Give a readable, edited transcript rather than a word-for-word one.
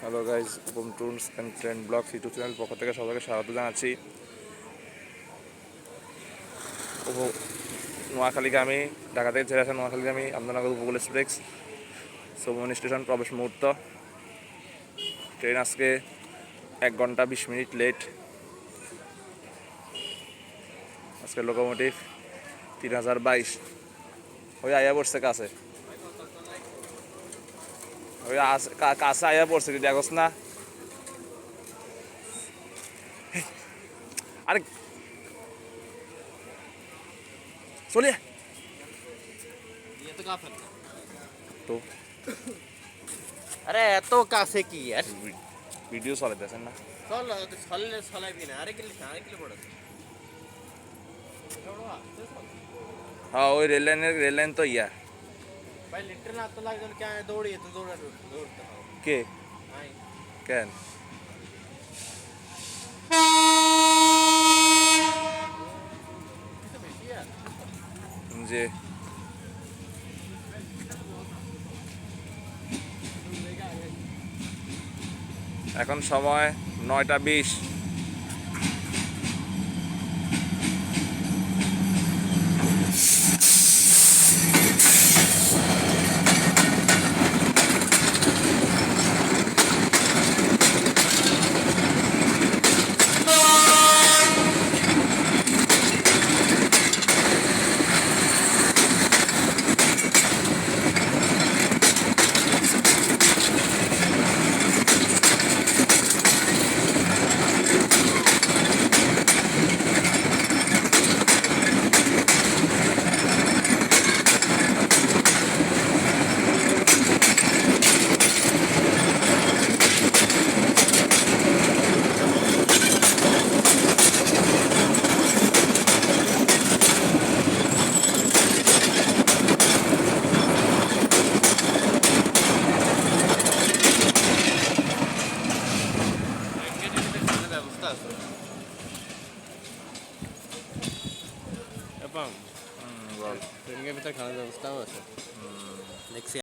Hello guys, Boom Tours and Trend Vlogs YouTube channel পক্ষ থেকে সবাইকে স্বাগত জানাচ্ছি। নোয়াখালীগামী ঢাকা থেকে ছেড়ে আসা নোয়াখালীগামী আমদানগর উপকূল এক্সপ্রেস সৌমনি স্টেশন প্রবেশ মুহূর্ত। ট্রেন আজকে 1 ঘন্টা 20 মিনিট লেট। আজকে লোকোমোটিভ 3022 ওই আয়া পড়ছে কাছে, ওই কাছে আয়া পড়ছে, দেখোস না? আরে চলে তো আরে এত কাছে কি আর ভিডিও চলাইতেছেন না? চল চললে চলাইবি না। আরে কিলো বড় হ্যাঁ, ওই রেল লাইন তো ইয়া ভাই লিটার না তো লাগবে কে দৌড়িয়ে তো দৌড়তে হবে কে ভাই কেন কিছু বেশি আর যে এখন সময় 9টা 20। ব্যবস্থা আছে এবং বল। ট্রেনের ভিতরে খাওয়ার ব্যবস্থাও আছে দেখছি।